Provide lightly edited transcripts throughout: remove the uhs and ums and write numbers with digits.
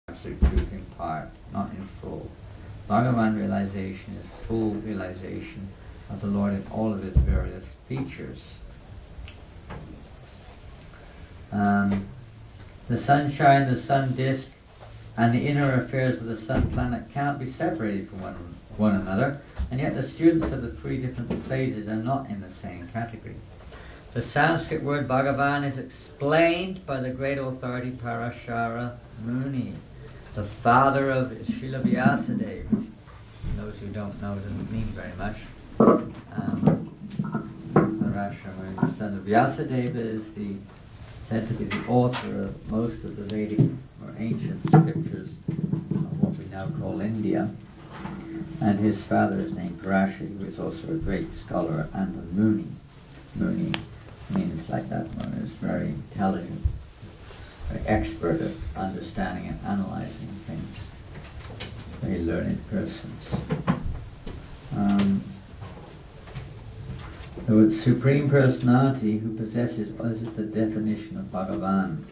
absolute truth in part, not in full. Bhagavan realization is full realization of the Lord in all of his various features. The sunshine, the sun disk, and the inner affairs of the sun planet can't be separated from one another, and yet the students of the three different phases are not in the same category. The Sanskrit word Bhagavan is explained by the great authority Parashara Muni, the father of Srila Vyasadeva. Those who don't know, doesn't mean very much. Parashara Muni, the son of Vyasadeva, is said to be the author of most of the Vedic or ancient scriptures of what we now call India. And his father is named Parashi, who is also a great scholar and a Muni. Muni means like that one is very intelligent, very expert at understanding and analyzing things. Very learned persons. The Supreme Personality who possesses, what is the definition of Bhagavan?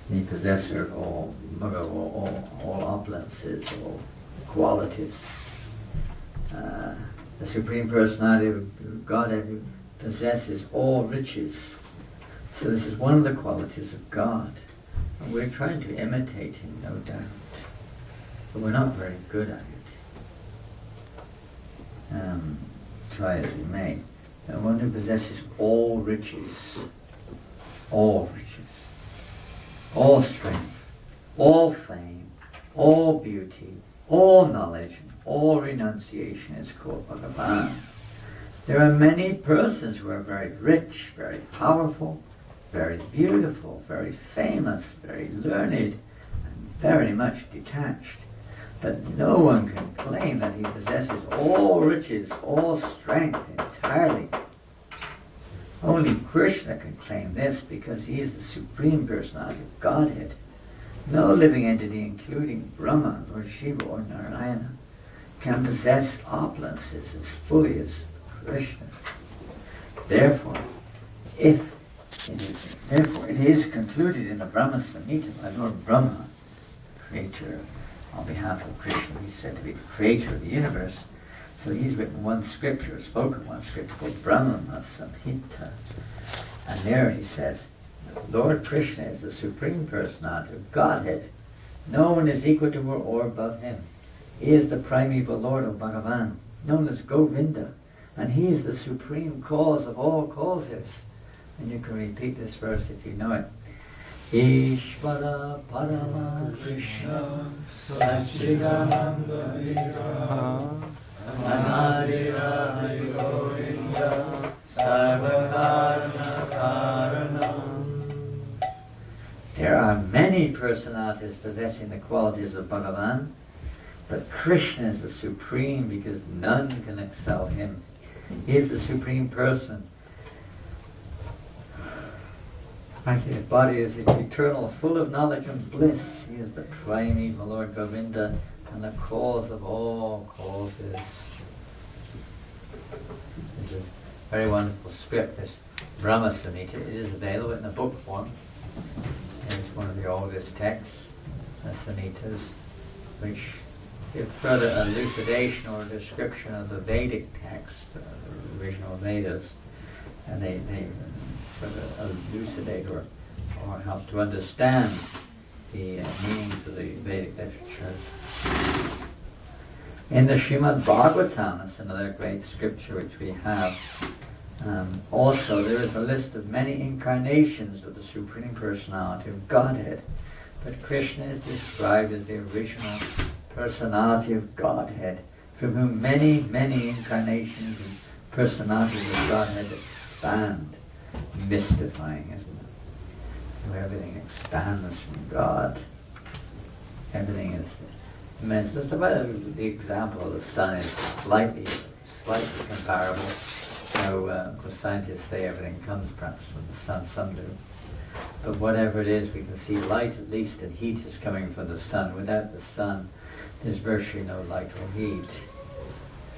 The possessor of all opulences, all qualities. The Supreme Personality of Godhead who possesses all riches. So this is one of the qualities of God. And we're trying to imitate him, no doubt. But we're not very good at it. Try as we may. The one who possesses all riches, all strength, all fame, all beauty, all knowledge, all renunciation is called Bhagavan. There are many persons who are very rich, very powerful, very beautiful, very famous, very learned, and very much detached. But no one can claim that he possesses all riches, all strength entirely. Only Krishna can claim this because he is the Supreme Personality of Godhead. No living entity, including Brahma, Lord Shiva, or Narayana, can possess opulences as fully as Krishna. Therefore, it is concluded in the Brahma Samhita by Lord Brahma, creator on behalf of Krishna. He's said to be the creator of the universe. So he's written one scripture, spoken one scripture called Brahma Samhita. And there he says, Lord Krishna is the Supreme Personality of Godhead. No one is equal to or above him. He is the primeval Lord of Bhagavan, known as Govinda. And he is the supreme cause of all causes. And you can repeat this verse if you know it. Ishvara Parama Krishna Satchidananda Vigraha Anadira Govinda Sarvakarna Karanam. There are many personalities possessing the qualities of Bhagavan, but Krishna is the supreme because none can excel him. He is the supreme person. His body is eternal, full of knowledge and bliss. He is the primeval Lord Govinda and the cause of all causes. This is a very wonderful script, this Brahma Samhita. It is available in a book form. It's one of the oldest texts, the Samhitas, which give further elucidation or description of the Vedic text, the original Vedas, and they further elucidate or help to understand the meanings of the Vedic literatures. In the Srimad Bhagavatam, that's another great scripture which we have, also there is a list of many incarnations of the Supreme Personality of Godhead, but Krishna is described as the original personality of Godhead, from whom many, many incarnations and personalities of Godhead expand. Mystifying, isn't it? Where everything expands from God. Everything is immense. That's about the example of the sun is slightly comparable. Because scientists say everything comes perhaps from the sun, some do. But whatever it is, we can see light at least, and heat is coming from the sun. Without the sun, there's virtually no light or heat.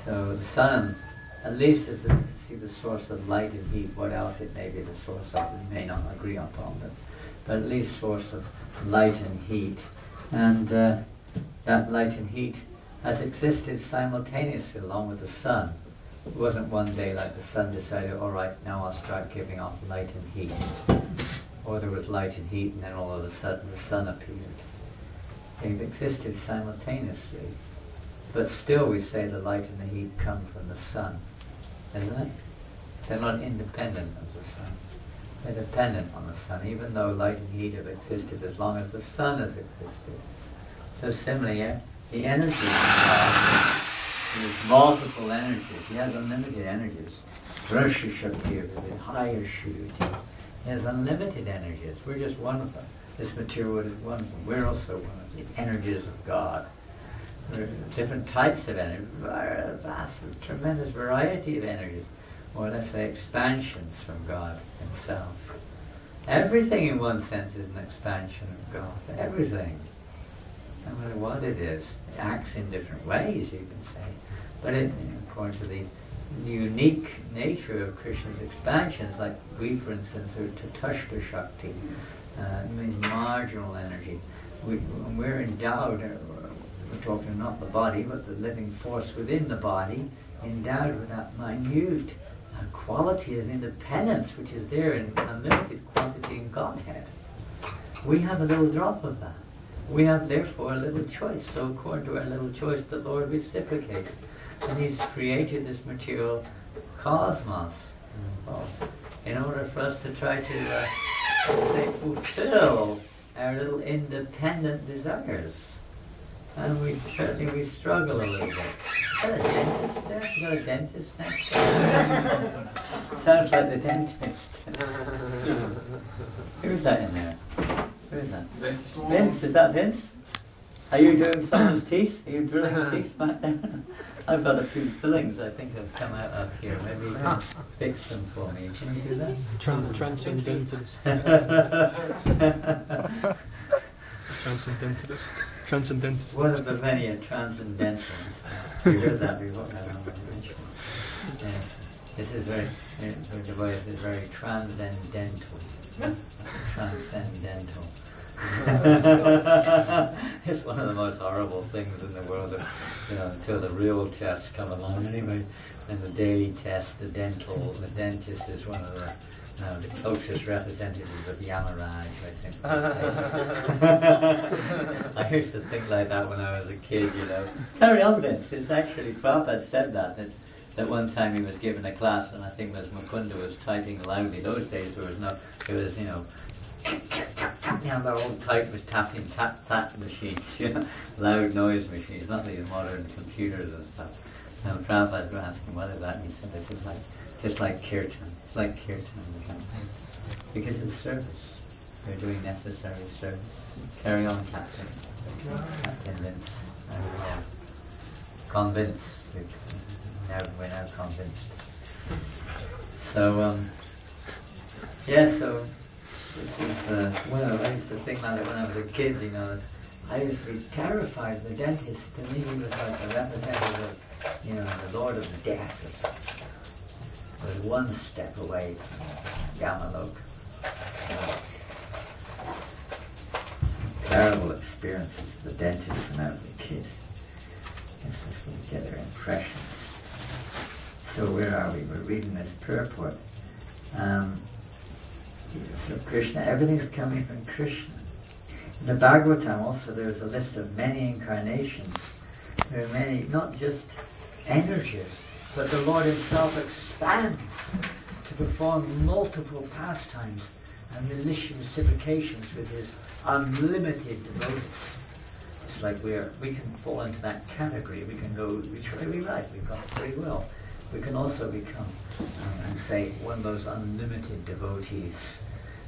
So the sun, at least, is the source of light and heat. What else it may be the source of, we may not agree upon, but at least source of light and heat. And that light and heat has existed simultaneously along with the sun. It wasn't one day like the sun decided, all right, now I'll start giving off light and heat. Or there was light and heat and then all of a sudden the sun appeared. They've existed simultaneously. But still we say the light and the heat come from the sun, isn't it? They're not independent of the sun. They're dependent on the sun, even though light and heat have existed as long as the sun has existed. So similarly, the energy there's multiple energies. He has unlimited energies. Roshi Shakti, the higher Shakti. He has unlimited energies. We're just one of them. This material is one of them. We're also one of the energies of God. There are different types of energy, a vast, tremendous variety of energies, or let's say expansions from God Himself. Everything in one sense is an expansion of God. Everything. No matter what it is. It acts in different ways, you can say. But according to the unique nature of Krishna's expansions, like we, for instance, are Tatashta Shakti, it means marginal energy. When we're endowed, we're talking not the body, but the living force within the body, endowed with that minute quality of independence, which is there in unlimited quantity in Godhead. We have a little drop of that. We have, therefore, a little choice. So according to our little choice, the Lord reciprocates. And He's created this material cosmos in order for us to try to fulfill our little independent desires. And we struggle a little bit. Is that a dentist there? You got a dentist next time? Sounds like the dentist. Who's that in there? Who is that? Vince, is that Vince? Are you doing someone's teeth? Are you drilling teeth back there? I've got a few fillings I think have come out up here. Maybe you can fix them for me. Can you do that? Transcendentalist. Transcendentalist. One of the many transcendentalists. You heard that before? I don't know. Yeah. This is the way it is very transcendental. Transcendental. It's one of the most horrible things in the world, until the real tests come along anyway. And the daily test, the dentist is one of the closest representatives of Yamaraj, I think. I used to think like that when I was a kid, Carry on, Vince. It's actually Prabhupada said that one time he was given a class, and I think Ms. Mukunda was typing loudly. Those days there was the old type was tapping, tap machines, loud noise machines, not these modern computers and stuff. And Prabhupada was asking, what is that? And he said, this is just like kirtan. It's like kirtan, because it's service. We're doing necessary service. Carry on, Captain. Captain Vince. Convinced. We're now convinced. So, so this is, I used to think that when I was a kid, I used to be terrified of the dentist. To me, he was like a representative of, the Lord of Death or something. He was one step away from Yamalok. Terrible experiences of the dentist when I was a kid. Guess we get our impressions. So where are we? We're reading this purport. So Krishna, everything is coming from Krishna. In the Bhagavatam also there's a list of many incarnations. There are many, not just energies, but the Lord Himself expands to perform multiple pastimes and reciprocations with His unlimited devotees. It's like we can fall into that category. We can go which way we like. We've got free will. We can also become, and say, one of those unlimited devotees.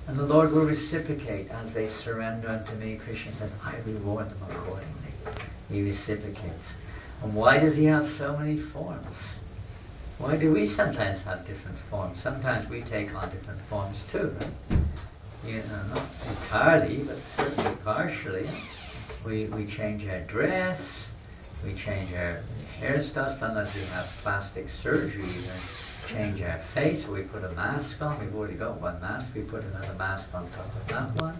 And the Lord will reciprocate as they surrender unto me. Krishna says, I reward them accordingly. He reciprocates. And why does He have so many forms? Why do we sometimes have different forms? Sometimes we take on different forms too, right? Not entirely, but certainly partially. We change our dress, we change our hairstyle. Sometimes we have plastic surgery, change our face, or we put a mask on. We've already got one mask, we put another mask on top of that one.